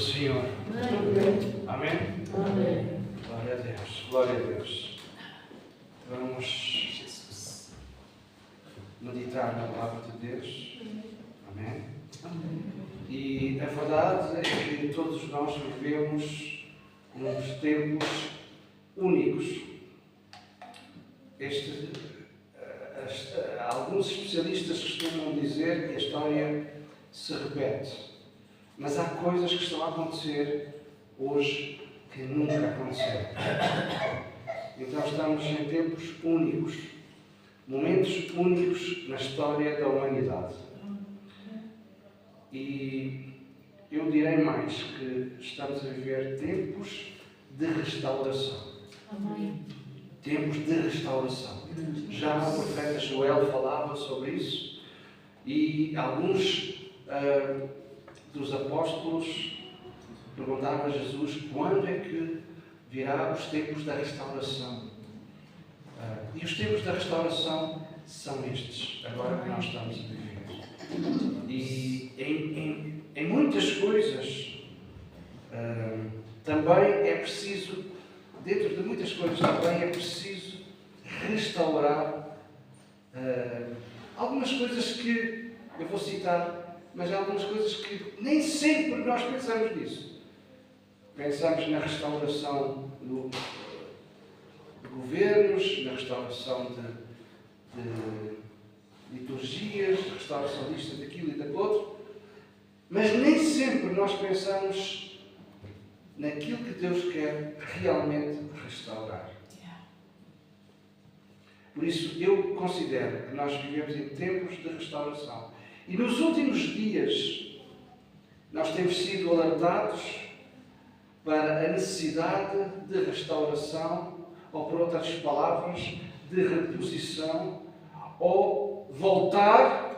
Senhor. Amém? Amém. Glória a Deus. Glória a Deus. Vamos meditar na palavra de Deus. Amém? E a verdade é que todos nós vivemos uns tempos únicos. Alguns especialistas costumam dizer que a história se repete. Mas há coisas que estão a acontecer hoje que nunca aconteceram. Então estamos em tempos únicos, momentos únicos na história da humanidade. E eu direi mais que estamos a viver tempos de restauração. Amém. Tempos de restauração. Já o profeta Joel falava sobre isso e alguns dos apóstolos perguntaram a Jesus quando é que virá os tempos da restauração. E os tempos da restauração são estes, agora que nós estamos a viver. E em muitas coisas também é preciso, dentro de muitas coisas também é preciso restaurar algumas coisas que eu vou citar, mas há algumas coisas que nem sempre nós pensamos nisso. Pensamos na restauração de governos, na restauração de liturgias, na restauração disto, daquilo e daquilo outro, mas nem sempre nós pensamos naquilo que Deus quer realmente restaurar. Por isso, eu considero que nós vivemos em tempos de restauração. E nos últimos dias, nós temos sido alertados para a necessidade de restauração, ou por outras palavras, de reposição, ou voltar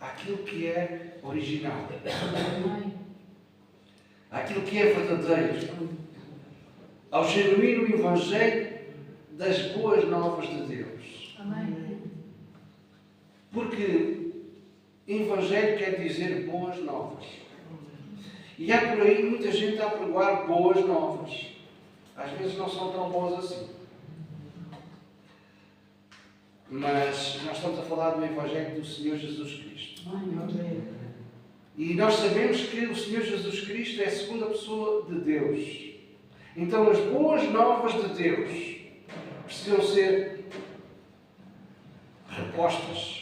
àquilo que é original, àquilo que é verdadeiro, ao genuíno Evangelho das boas novas de Deus. Amém. Porque Evangelho quer dizer boas novas. E há por aí muita gente a pregoar boas novas. Às vezes não são tão boas assim. Mas nós estamos a falar do Evangelho do Senhor Jesus Cristo. Amém. E nós sabemos que o Senhor Jesus Cristo é a segunda pessoa de Deus. Então as boas novas de Deus precisam ser repostas.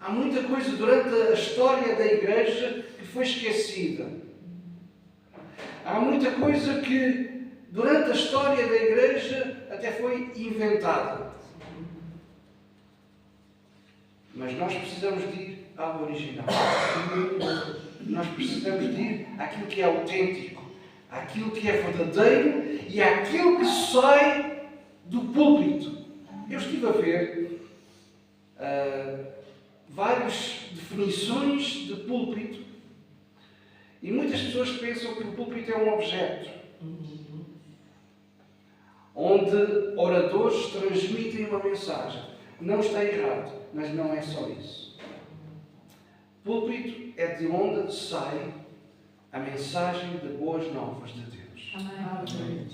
Há muita coisa durante a história da Igreja que foi esquecida. Há muita coisa que durante a história da Igreja até foi inventada. Mas nós precisamos de ir ao original. Nós precisamos de ir àquilo que é autêntico, àquilo que é verdadeiro e àquilo que sai do púlpito. Eu estive a ver várias definições de púlpito e muitas pessoas pensam que o púlpito é um objeto onde oradores transmitem uma mensagem. Não está errado, mas não é só isso. Púlpito é de onde sai a mensagem de boas novas de Deus. Amém.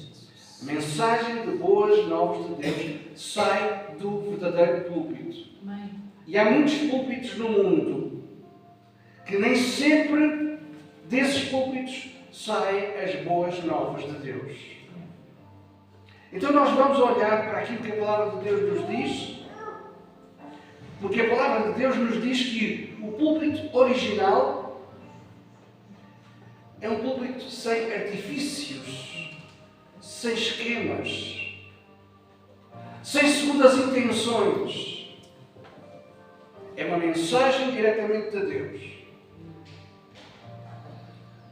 A mensagem de boas novas de Deus sai do verdadeiro púlpito. Amém. E há muitos púlpitos no mundo que nem sempre desses púlpitos saem as boas novas de Deus. Então nós vamos olhar para aquilo que a palavra de Deus nos diz, porque a palavra de Deus nos diz que o púlpito original é um púlpito sem artifícios, sem esquemas, sem segundas intenções. É uma mensagem diretamente de Deus.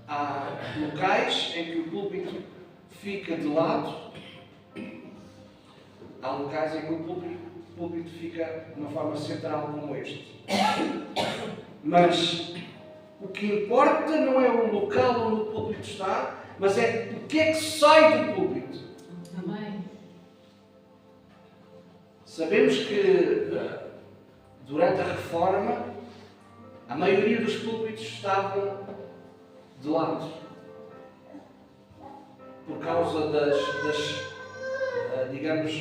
Há locais em que o púlpito fica de lado. Há locais em que o púlpito fica de uma forma central como este. Mas o que importa não é o local onde o púlpito está, mas é o que é que sai do púlpito. Amém. Sabemos que durante a Reforma, a maioria dos púlpitos estavam de lado. Por causa digamos,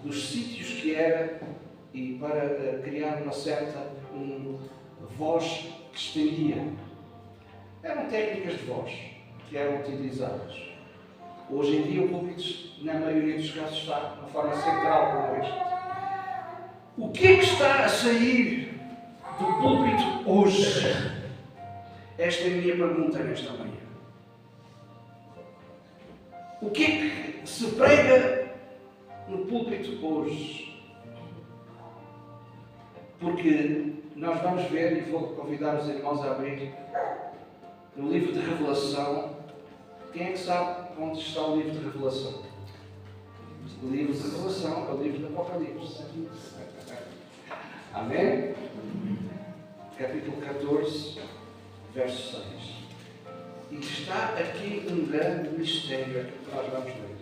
dos sítios que era e para criar uma certa voz que estendia. Eram técnicas de voz que eram utilizadas. Hoje em dia o púlpito, na maioria dos casos, está de uma forma central como este. O que é que está a sair do púlpito hoje? Esta é a minha pergunta nesta manhã. O que é que se prega no púlpito hoje? Porque nós vamos ver, e vou convidar os irmãos a abrir, no livro de Revelação. Quem é que sabe onde está o livro de Revelação? O livro de Revelação é o livro do Apocalipse. Amém? Capítulo 14, verso 6. E está aqui um grande mistério que nós vamos ler.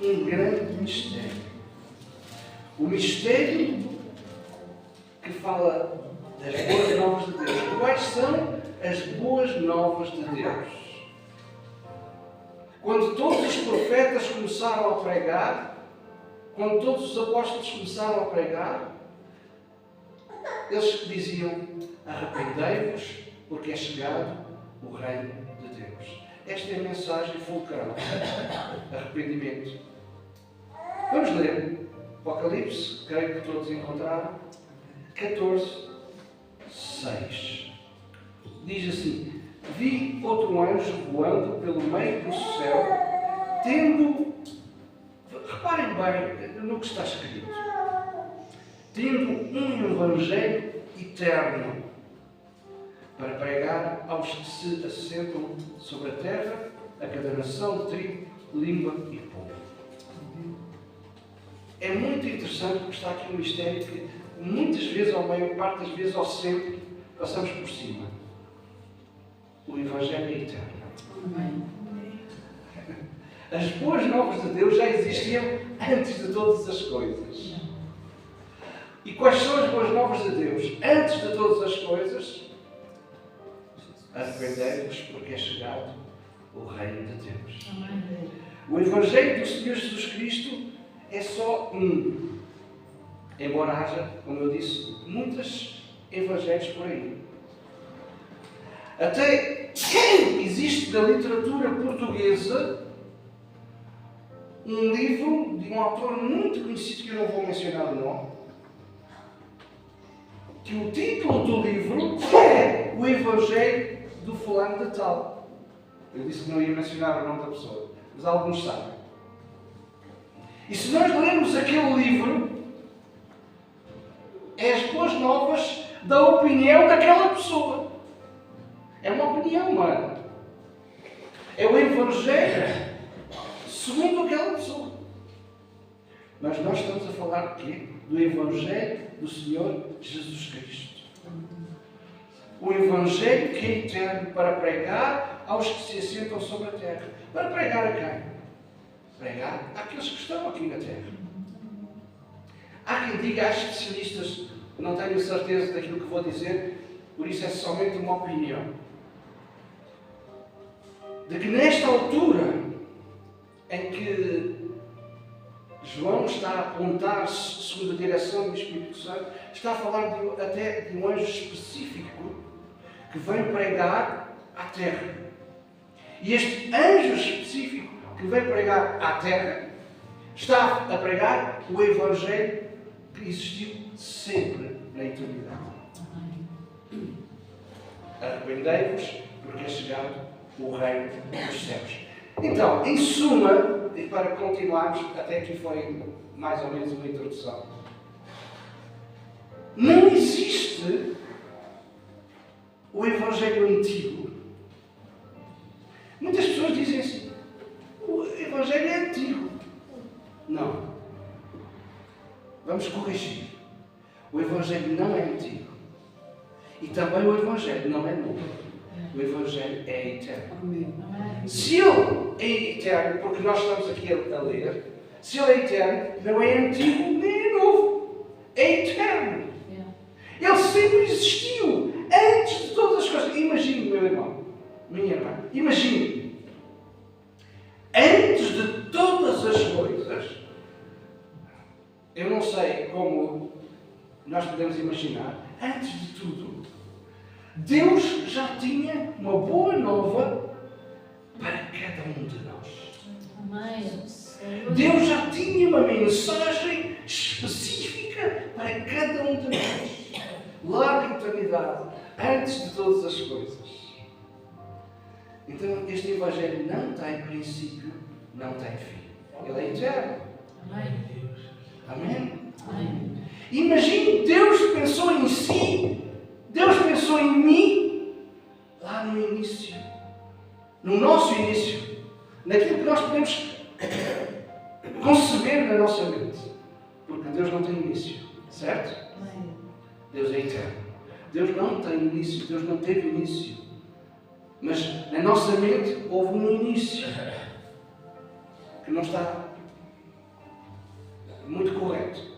Um grande mistério. O mistério que fala das boas novas de Deus. Quais são as boas novas de Deus? Quando todos os profetas começaram a pregar, quando todos os apóstolos começaram a pregar, eles diziam: arrependei-vos, porque é chegado o reino de Deus. Esta é a mensagem fulcral. Arrependimento. Vamos ler Apocalipse, creio que todos encontraram, 14, 6. Diz assim: vi outro anjo voando pelo meio do céu, tendo, reparem bem no que está escrito, tendo um evangelho eterno para pregar aos que se assentam sobre a terra, a cada nação, tribo, língua e povo. É muito interessante porque está aqui um mistério que muitas vezes, ou a maior parte das vezes, ou sempre, passamos por cima. O evangelho é eterno. As boas novas de Deus já existiam antes de todas as coisas. E quais são as boas novas de Deus? Antes de todas as coisas, arrependei-vos, porque é chegado o reino de Deus. O Evangelho do Senhor Jesus Cristo é só um. Embora haja, como eu disse, muitos evangelhos por aí. Até existe na literatura portuguesa um livro de um autor muito conhecido, que eu não vou mencionar o nome, que o título do livro é O Evangelho do Fulano de Tal. Eu disse que não ia mencionar o nome da pessoa, mas alguns sabem. E se nós lermos aquele livro, é as boas novas da opinião daquela pessoa. É uma opinião humana. É o Evangelho segundo aquela pessoa. Mas nós estamos a falar de quê? Do Evangelho do Senhor Jesus Cristo. O Evangelho que é eterno para pregar aos que se assentam sobre a terra. Para pregar a quem? Pregar àqueles que estão aqui na terra. Há quem diga, há especialistas, não tenho certeza daquilo que vou dizer, por isso é somente uma opinião, de que nesta altura em que João está a apontar-se segundo a direção do Espírito Santo, está a falar até de um anjo específico que vem pregar à terra. E este anjo específico que vem pregar à terra está a pregar o Evangelho que existiu sempre na eternidade. Arrependei-vos, porque é chegado o reino dos céus. Então, em suma, e para continuarmos, até aqui foi mais ou menos uma introdução, não existe o Evangelho antigo. Muitas pessoas dizem assim: o Evangelho é antigo. Não. Vamos corrigir. O Evangelho não é antigo. E também o Evangelho não é novo. O Evangelho é eterno. Se ele é eterno, porque nós estamos aqui a ler, se ele é eterno, não é antigo nem é novo. É eterno. Ele sempre existiu. Antes de todas as coisas. Imagine, meu irmão, minha irmã, imagine, antes de todas as coisas, eu não sei como nós podemos imaginar, antes de tudo, Deus já tinha uma boa nova para cada um de nós. Amém. Deus já tinha uma mensagem específica para cada um de nós. Lá na eternidade, antes de todas as coisas. Então, este Evangelho não tem princípio, não tem fim. Ele é eterno. Amém. Amém? Amém. Imagine, Deus pensou em si, Deus pensou em mim, lá no início. No nosso início. Naquilo que nós podemos conceber na nossa mente. Porque Deus não tem início. Certo? Amém. Deus é eterno. Deus não tem início. Deus não teve início. Mas na nossa mente houve um início que não está muito correto.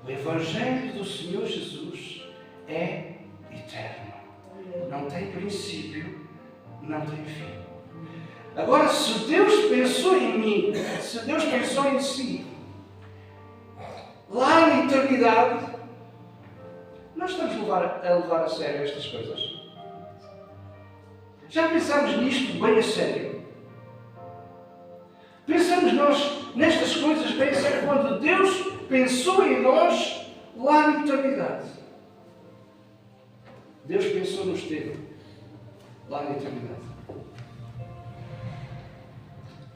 O Evangelho do Senhor Jesus é eterno. Não tem princípio, não tem fim. Agora, se Deus pensou em mim, se Deus pensou em si, lá na eternidade, nós estamos a levar a sério estas coisas. Já pensamos nisto bem a sério? Pensamos nós nestas coisas bem a sério quando Deus pensou em nós lá na eternidade. Deus pensou nos teve lá na eternidade.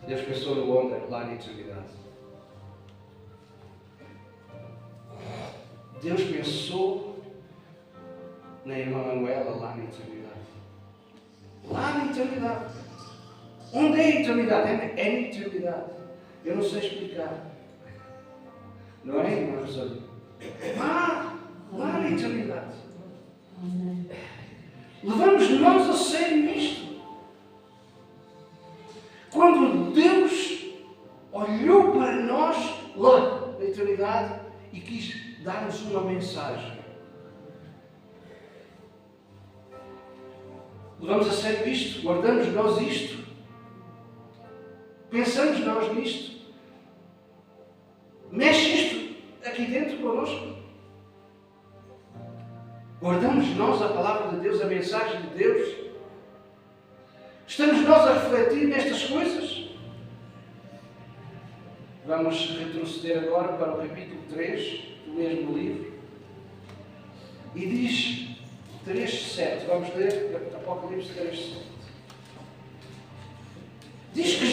Deus pensou no homem lá na eternidade. Deus pensou na irmã Manuela lá na eternidade. Lá na eternidade. Onde é a eternidade? É na eternidade. Eu não sei explicar. Não é, irmã Rosário? Lá na eternidade. Amém. Levamos nós a sério isto. Quando Deus olhou para nós lá na eternidade e quis dar-nos uma mensagem. Levamos a sério isto? Guardamos nós isto? Pensamos nós nisto? Mexe isto aqui dentro connosco? Guardamos nós a palavra de Deus, a mensagem de Deus? Estamos nós a refletir nestas coisas? Vamos retroceder agora para o capítulo 3 do mesmo livro. E diz 3:7. Vamos ler Apocalipse 3:7. Diz que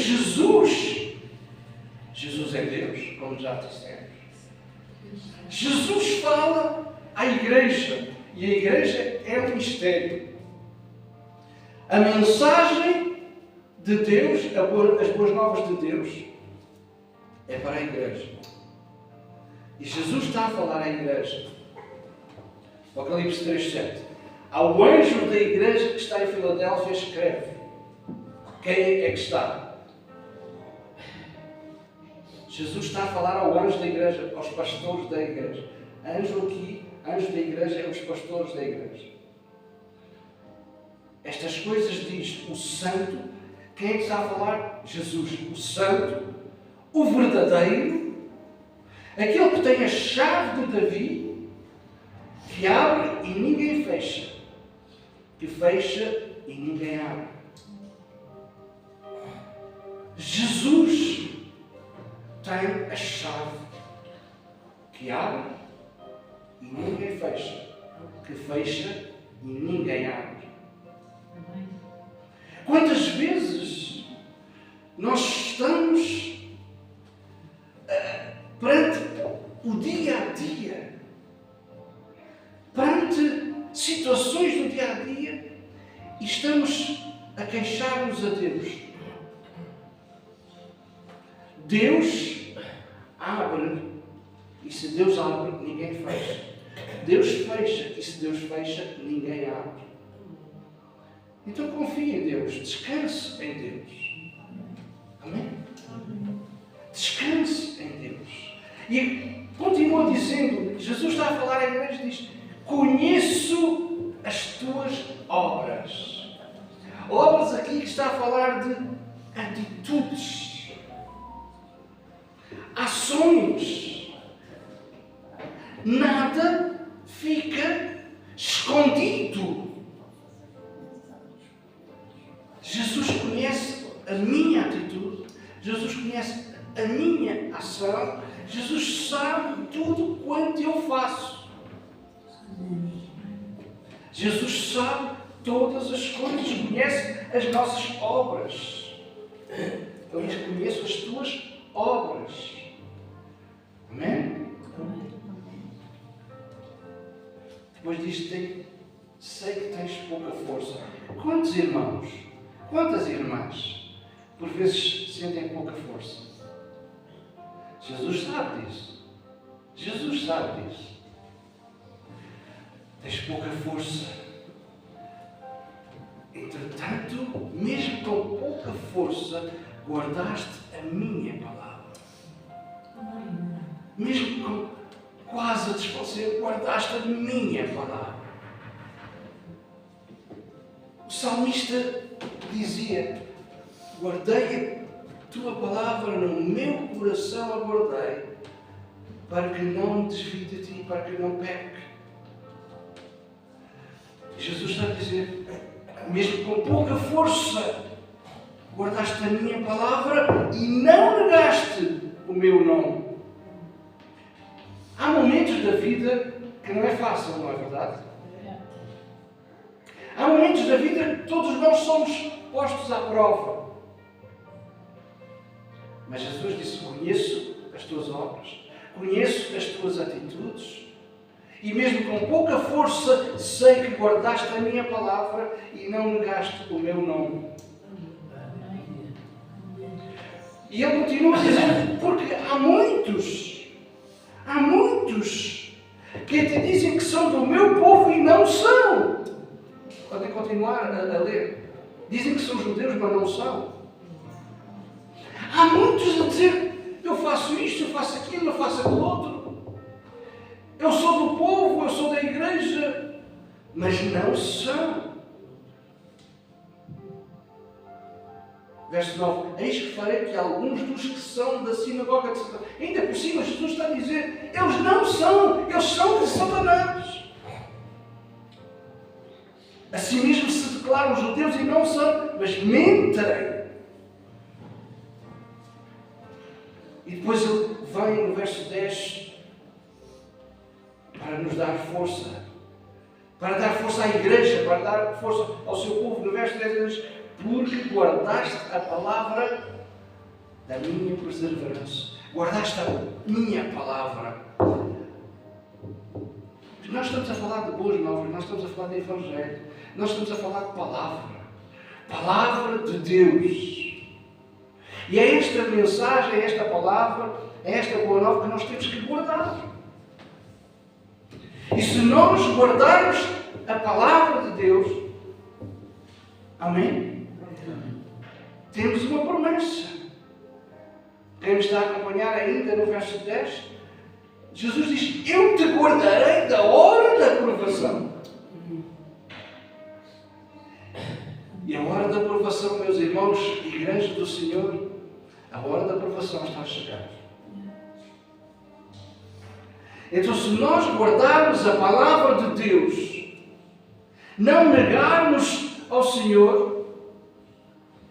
Jesus é Deus, como já dissemos. Jesus fala à igreja. E a igreja é um mistério. A mensagem de Deus, as boas novas de Deus, é para a igreja. E Jesus está a falar à igreja. Apocalipse 3:7. Ao anjo da igreja que está em Filadélfia escreve. Quem é que está? Jesus está a falar ao anjo da igreja, aos pastores da igreja. Anjo aqui, anjo da igreja é os pastores da igreja. Estas coisas diz o santo. Quem é que está a falar? Jesus. O santo, o verdadeiro, aquele que tem a chave de Davi, que abre e ninguém fecha, que fecha e ninguém abre. Jesus tem a chave que abre e ninguém fecha, que fecha e ninguém abre. Quantas vezes nós estamos perante o dia a dia, perante situações do dia a dia, e estamos a queixar-nos a Deus. Deus abre, e se Deus abre, ninguém fecha. Deus fecha, e se Deus fecha, ninguém abre. Então confie em Deus, descanse em Deus. Amém? Descanse em Deus. E continua dizendo, Jesus está a falar à igreja e diz: conheço as tuas obras. Obras aqui que está a falar de atitudes, ações. Nada fica escondido. Jesus conhece a minha atitude, Jesus conhece a minha ação, Jesus sabe tudo quanto eu faço. Jesus sabe todas as coisas, conhece as nossas obras. Ele diz: conheço as tuas obras. Amém? Depois diz: sei que tens pouca força. Quantos irmãos, quantas irmãs, por vezes sentem pouca força? Jesus sabe disso. Jesus sabe disso. Tens pouca força. Entretanto, mesmo com pouca força, guardaste a minha palavra. Mesmo com quase a desfalecer, guardaste a minha palavra. O salmista dizia: guardei a tua palavra no meu coração, a guardei, para que não me desvie de ti, para que não peque. Jesus está a dizer: mesmo com pouca força, guardaste a minha palavra e não negaste o meu nome. Há momentos da vida que não é fácil, não é verdade? Há momentos da vida que todos nós somos postos à prova. Mas Jesus disse: conheço as tuas obras, conheço as tuas atitudes, e mesmo com pouca força, sei que guardaste a minha palavra e não negaste o meu nome. E ele continua a dizer: porque há muitos que te dizem que são do meu povo e não são. Podem continuar a ler. Dizem que são judeus, mas não são. Há muitos a dizer: eu faço isto, eu faço aquilo, eu faço aquilo outro. Eu sou do povo, eu sou da igreja, mas não são. Verso 9: eis que farei que alguns dos que são da sinagoga de Satanás. Ainda por cima, Jesus está a dizer: eles não são, eles são de Satanás. Assim mesmo se declaram judeus e não são, mas mentem. E depois ele vem no verso 10 para nos dar força, para dar força à igreja, para dar força ao seu povo. No verso 10 ele diz: porque guardaste a palavra da minha perseverança. Guardaste a minha palavra. Nós estamos a falar de boas novas, nós estamos a falar de Evangelho, nós estamos a falar de palavra. Palavra de Deus. E é esta mensagem, é esta palavra, é esta boa nova que nós temos que guardar. E se nós guardarmos a palavra de Deus, amém? Temos uma promessa. Quem me está a acompanhar ainda no verso 10, Jesus diz: eu te guardarei da hora da provação. E a hora da provação, meus irmãos, igreja do Senhor, a hora da provação está a chegar. Então, se nós guardarmos a palavra de Deus, não negarmos ao Senhor,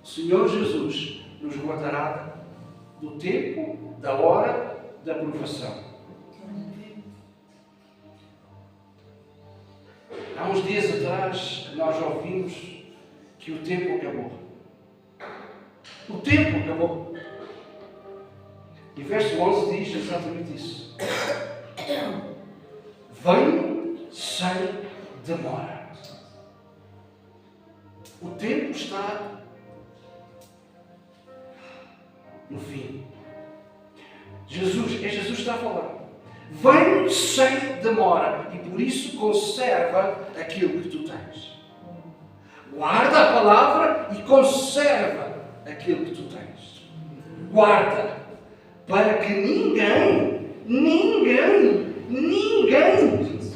o Senhor Jesus nos guardará do tempo, da hora da provação. Há uns dias atrás, nós ouvimos que o tempo acabou. O tempo acabou. E verso 11 diz exatamente isso. Venho sem demora. O tempo está no fim. Jesus que está a falar. Venho sem demora e por isso conserva aquilo que tu tens. Guarda a palavra e conserva aquilo que tu tens. Guarda, para que ninguém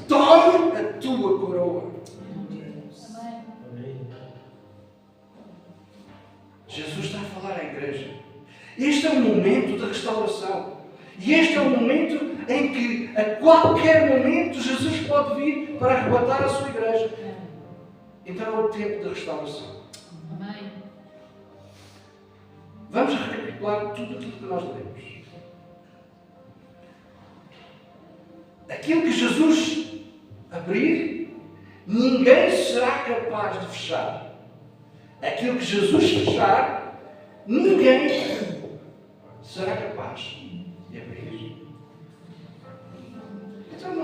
tome a tua coroa. Jesus está a falar à igreja. Este é o momento da restauração. E este é o momento em que, a qualquer momento, Jesus pode vir para arrebatar a sua igreja. Então é o tempo da restauração. Amém. Vamos recapitular tudo aquilo que nós lemos. Aquilo que Jesus abrir, ninguém será capaz de fechar. Aquilo que Jesus fechar, ninguém será capaz de abrir. Então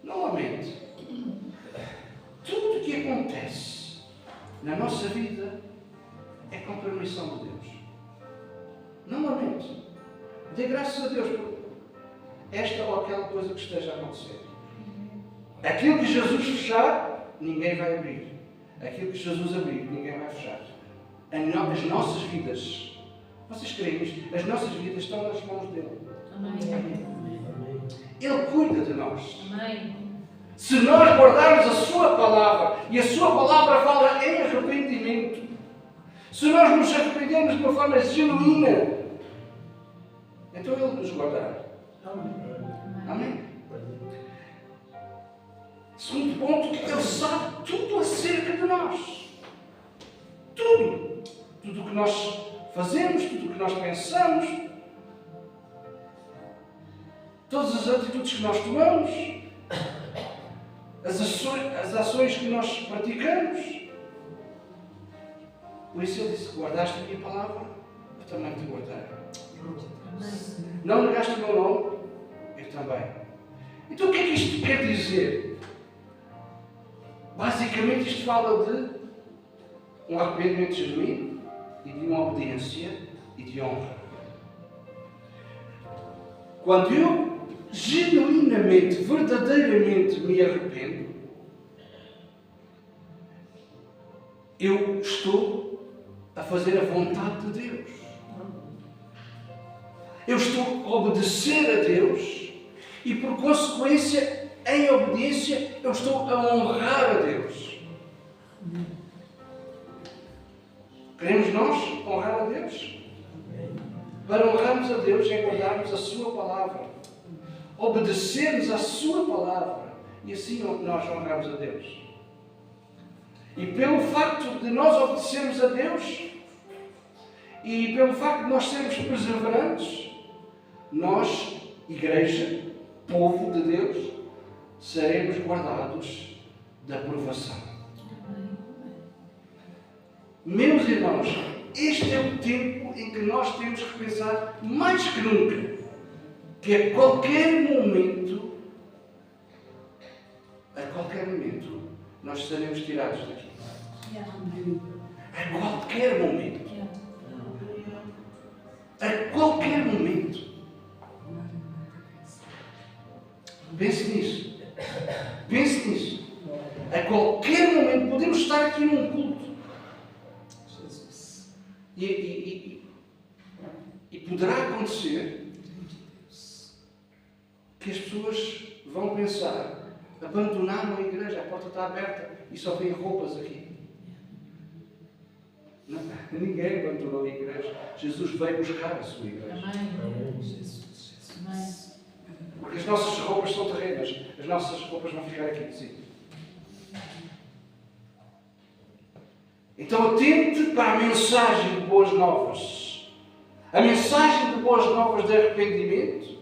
não lamente. Tudo o que acontece na nossa vida é com permissão de Deus. Não lamente. Dê graças a Deus por esta ou aquela coisa que esteja a acontecer. Aquilo que Jesus fechar, ninguém vai abrir. Aquilo que Jesus abrir, ninguém vai fechar. As nossas vidas, vocês creem nisto? As nossas vidas estão nas mãos dele. Amém. Ele cuida de nós. Amém. Se nós guardarmos a sua palavra, e a sua palavra fala em arrependimento, se nós nos arrependermos de uma forma genuína, então Ele nos guardará. Amém? Segundo ponto, Ele sabe tudo acerca de nós. Tudo. Tudo o que nós fazemos, tudo o que nós pensamos, todas as atitudes que nós tomamos, as ações que nós praticamos. Por isso Ele disse: guardaste a minha palavra, eu também te guardarei. Não negaste o meu nome, eu também. Então o que é que isto quer dizer? Basicamente isto fala de um arrependimento genuíno e de uma obediência e de honra. Quando eu genuinamente, verdadeiramente me arrependo, eu estou a fazer a vontade de Deus. Eu estou a obedecer a Deus e, por consequência, em obediência, eu estou a honrar a Deus. Queremos nós honrar a Deus? Para honrarmos a Deus é guardarmos a sua palavra, obedecermos à sua palavra, e assim nós honramos a Deus. E pelo facto de nós obedecermos a Deus e pelo facto de nós sermos perseverantes, nós, igreja, povo de Deus, seremos guardados da provação. Meus irmãos, este é o tempo em que nós temos que pensar mais que nunca que a qualquer momento, nós seremos tirados daqui. A qualquer momento. A qualquer momento. Pense nisso. Pense nisso. A qualquer momento podemos estar aqui num culto. E poderá acontecer que as pessoas vão pensar: abandonaram a igreja, a porta está aberta e só tem roupas aqui. Não, ninguém abandonou a igreja. Jesus veio buscar a sua igreja. Amém. Porque as nossas roupas são terrenas. As nossas roupas vão ficar aqui, sim. Então atente para a mensagem de boas novas. A mensagem de boas novas de arrependimento,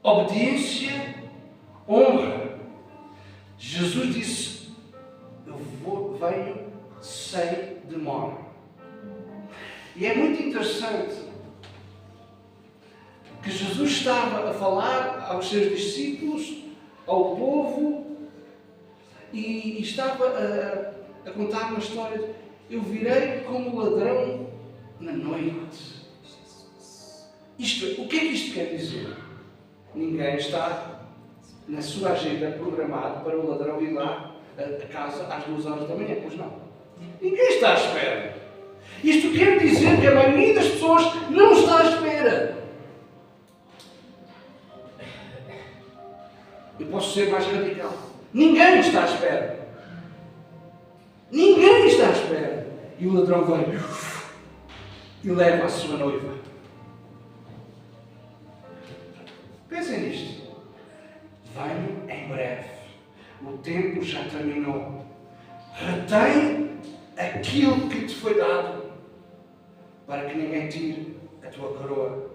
obediência, honra. Jesus disse: eu venho sem demora. E é muito interessante que Jesus estava a falar aos seus discípulos, ao povo, e estava a contar uma história de: eu virei como ladrão na noite. O que é que isto quer dizer? Ninguém está na sua agenda programado para o ladrão ir lá a casa às 2 horas da manhã, pois não. Ninguém está à espera. Isto quer dizer que a maioria das pessoas não está à espera. Eu posso ser mais radical. Ninguém está à espera. Ninguém está à espera. e o ladrão vem e leva a sua noiva. Pensem nisto. Venho em breve. O tempo já terminou. Retém aquilo que te foi dado, para que ninguém tire a tua coroa.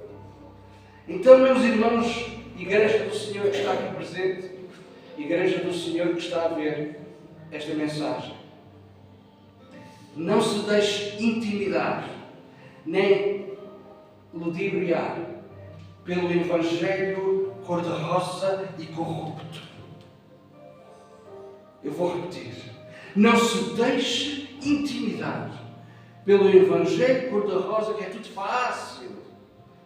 Então, meus irmãos, Igreja do Senhor que está aqui presente, Igreja do Senhor que está a ver esta mensagem, não se deixe intimidar, nem ludibriar pelo Evangelho cor-de-rosa e corrupto. Eu vou repetir. Não se deixe intimidar pelo Evangelho cor-de-rosa, que é tudo fácil.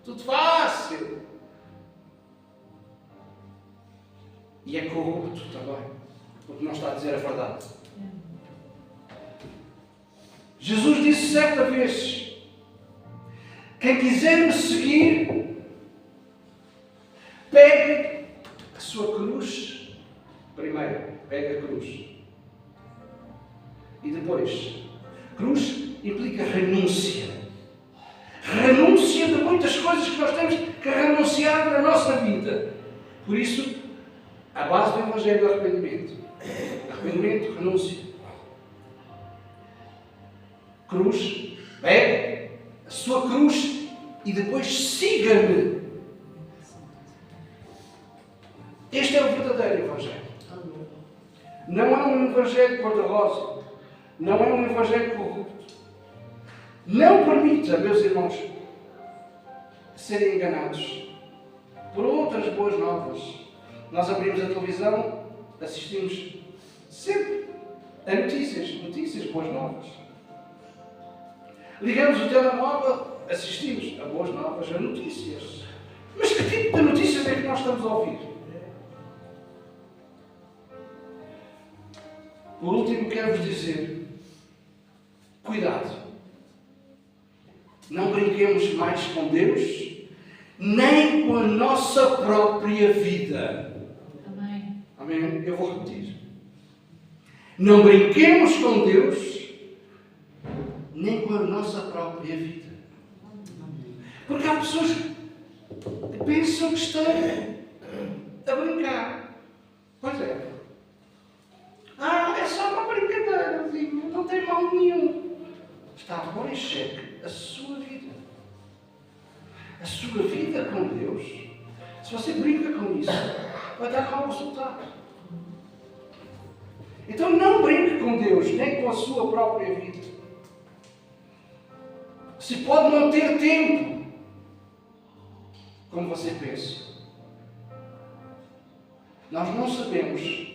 Tudo fácil. E é corrupto também, porque não está a dizer a verdade. Jesus disse certa vez: quem quiser me seguir, pegue a sua cruz. Primeiro, pegue a cruz. E depois, cruz implica renúncia. Renúncia de muitas coisas que nós temos que renunciar na nossa vida. Por isso, a base do Evangelho é o arrependimento. Arrependimento, renúncia. Cruz, pegue a sua cruz e depois siga-me. Este é o verdadeiro Evangelho. Não é um Evangelho cor-de-rosa. Não é um Evangelho corrupto. Não permita, meus irmãos, serem enganados por outras boas novas. Nós abrimos a televisão, assistimos sempre a notícias boas novas. Ligamos o telemóvel, assistimos a boas novas, a notícias. Mas que tipo de notícias é que nós estamos a ouvir? Por último, quero-vos dizer, cuidado. Não brinquemos mais com Deus, nem com a nossa própria vida. Amém. Amém? Eu vou repetir. Não brinquemos com Deus, nem com a nossa própria vida. Porque há pessoas que pensam que estão a brincar. Pois é. É só uma brincadeirazinha, não tem mal nenhum. Está a pôr em xeque a sua vida. A sua vida com Deus. Se você brinca com isso, vai dar mau resultado. Então não brinque com Deus, nem com a sua própria vida. Se pode não ter tempo, como você pensa. Nós não sabemos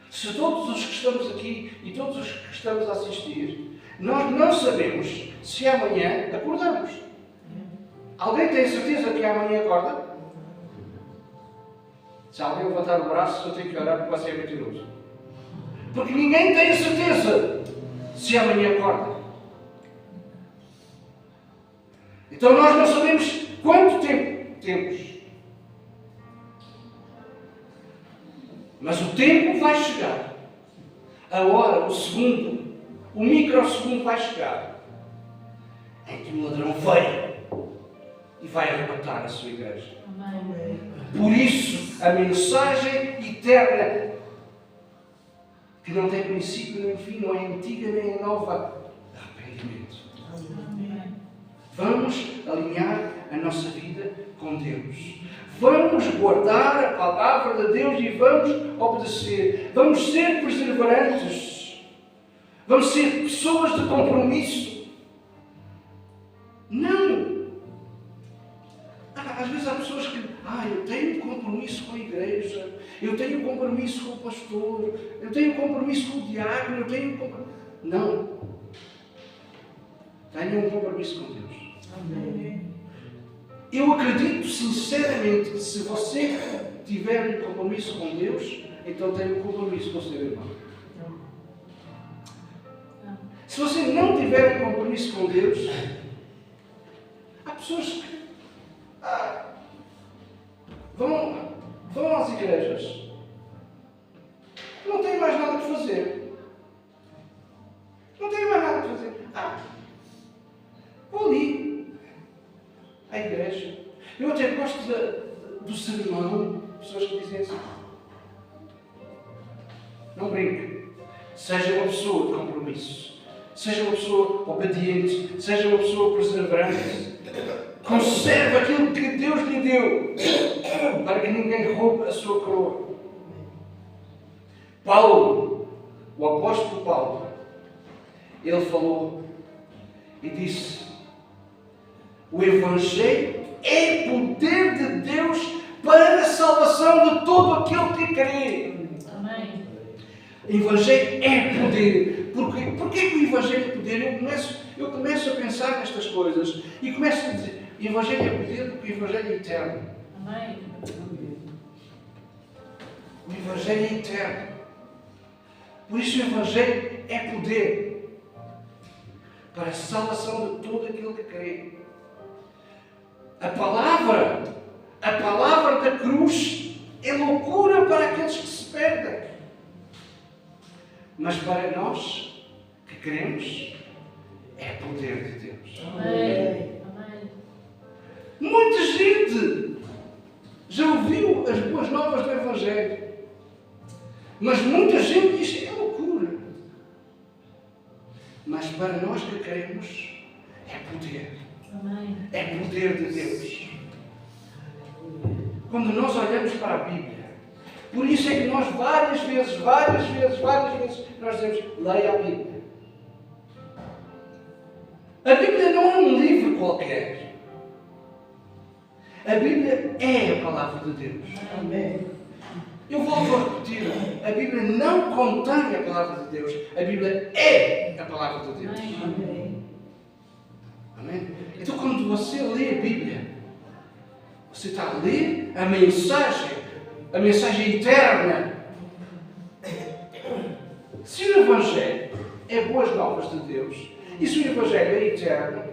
se todos os que estamos aqui e todos os que estamos a assistir, nós não sabemos se amanhã acordamos. Alguém tem certeza que amanhã acorda? Se alguém levantar o braço, eu tenho que orar porque você é mentiroso. Porque ninguém tem a certeza se amanhã acorda. Então nós não sabemos quanto tempo temos. Mas o tempo vai chegar. A hora, o segundo, o microsegundo vai chegar em que o ladrão vem e vai arrebatar a sua igreja. Amém. Por isso, a mensagem eterna, que não tem princípio nem fim, não é antiga nem é nova, arrependimento. Amém. Vamos alinhar a nossa vida com Deus. Vamos guardar a palavra de Deus e vamos obedecer. Vamos ser perseverantes. Vamos ser pessoas de compromisso. Não! Às vezes há pessoas que, eu tenho compromisso com a igreja, eu tenho compromisso com o pastor, eu tenho compromisso com o diácono, eu tenho compromisso... Não! Tenha um compromisso com Deus. Amém. Eu acredito sinceramente que se você tiver um compromisso com Deus, então tem um compromisso com o seu irmão. Se você não tiver um compromisso com Deus, há pessoas que vão às igrejas, não têm mais nada que fazer. Não têm mais nada que fazer. a igreja. Eu até gosto do sermão, pessoas que dizem assim. Não brinque. Seja uma pessoa de compromisso. Seja uma pessoa obediente. Seja uma pessoa perseverante. Conserve aquilo que Deus lhe deu. Para que ninguém roube a sua coroa. Paulo, o apóstolo Paulo, ele falou e disse: o Evangelho é poder de Deus para a salvação de todo aquele que crê. Amém. O Evangelho é poder. Porquê que o Evangelho é poder? Eu começo a pensar nestas coisas e começo a dizer: o Evangelho é poder porque o Evangelho é eterno. Amém. O Evangelho é eterno. Por isso o Evangelho é poder para a salvação de todo aquele que crê. A palavra da cruz é loucura para aqueles que se perdem. Mas para nós que cremos, é poder de Deus. Amém. Amém. Muita gente já ouviu as boas novas do Evangelho. Mas muita gente diz que é loucura. Mas para nós que queremos, é poder. Amém. É poder de Deus. Quando nós olhamos para a Bíblia, por isso é que nós várias vezes, nós dizemos: leia a Bíblia. A Bíblia não é um livro qualquer. A Bíblia é a palavra de Deus. Amém. Eu volto a repetir, a Bíblia não contém a palavra de Deus, a Bíblia é a palavra de Deus. Amém. Amém? Então quando você lê a Bíblia, você está a ler a mensagem eterna. Se o Evangelho é boas novas de Deus, e se o Evangelho é eterno,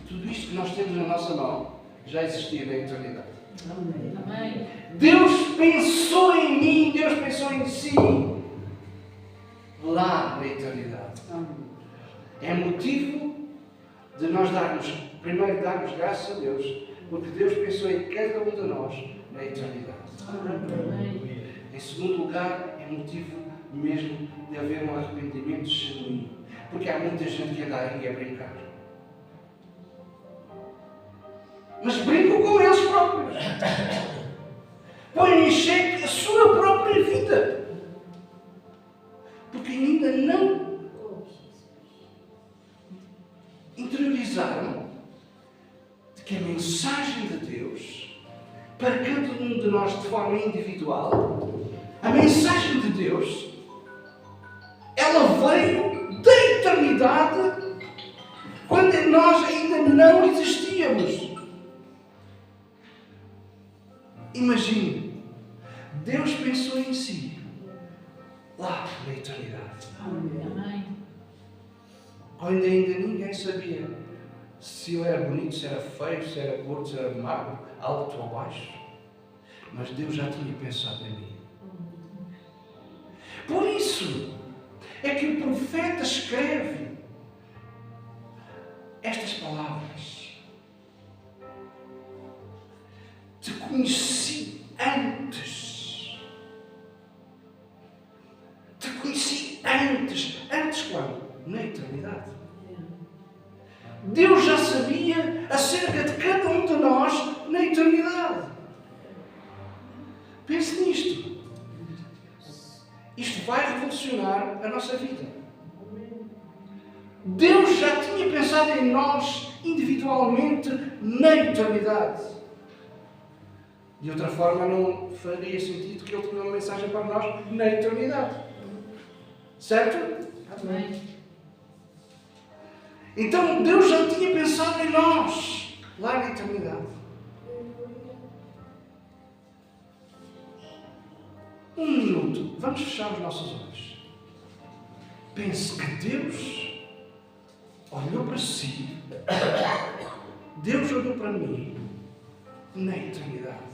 tudo isto que nós temos na nossa mão já existia na eternidade. Amém. Deus pensou em mim, Deus pensou em si lá na eternidade. É motivo de nós primeiro darmos graças a Deus, porque Deus pensou em cada um de nós na eternidade. Amém. Em segundo lugar, é motivo mesmo de haver um arrependimento genuíno, porque há muita gente que anda aí a brincar. Mas brincam com eles próprios. Põem em xeque a sua própria vida. Porque ainda não interiorizaram de que a mensagem de Deus, para cada um de nós de forma individual, a mensagem de Deus, ela veio da eternidade quando nós ainda não existíamos. Imagine, Deus pensou em si lá na eternidade. Amém. Quando ainda ninguém sabia se ele era bonito, se era feio, se era gordo, se era magro, alto ou baixo. Mas Deus já tinha pensado em mim. Por isso é que o profeta escreve estas palavras: te conheci antes. Te conheci antes. Antes quando? Na eternidade. Deus já sabia acerca de cada um de nós na eternidade. Pense nisto. Isto vai revolucionar a nossa vida. Deus já tinha pensado em nós individualmente na eternidade. De outra forma, não faria sentido que Ele tinha uma mensagem para nós na eternidade. Certo? Amém. Então, Deus já tinha pensado em nós lá na eternidade. Um minuto. Vamos fechar os nossos olhos. Pense que Deus olhou para si. Deus olhou para mim na eternidade.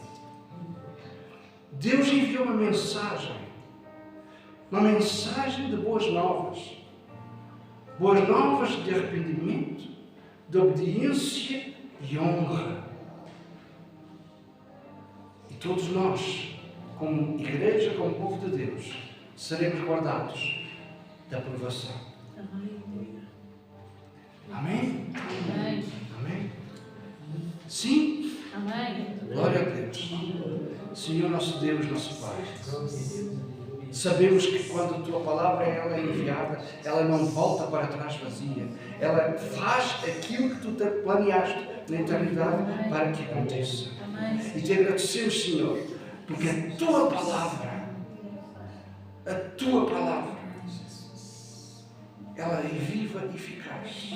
Deus enviou uma mensagem de boas novas. Boas novas de arrependimento, de obediência e honra. E todos nós, como igreja, como povo de Deus, seremos guardados da aprovação. Amém? Amém. Amém? Sim? Amém. Glória a Deus. Senhor nosso Deus, nosso Pai. Sabemos que quando a Tua palavra ela é enviada, ela não volta para trás vazia. Ela faz aquilo que Tu te planeaste na eternidade para que aconteça. Amém. E te agradecemos, Senhor, porque a Tua palavra, ela é viva e eficaz.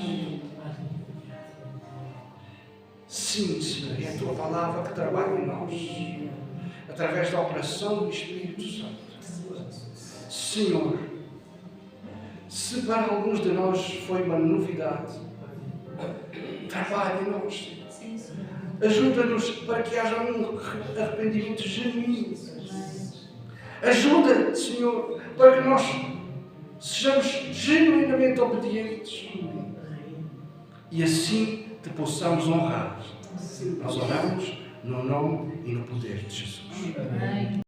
Sim, Senhor, é a Tua palavra que trabalha em nós, através da operação do Espírito Santo. Senhor, se para alguns de nós foi uma novidade, trabalha em nós. Ajuda-nos para que haja um arrependimento genuíno. Ajuda, Senhor, para que nós sejamos genuinamente obedientes e assim te possamos honrar. Nós oramos no nome e no poder de Jesus. Amém.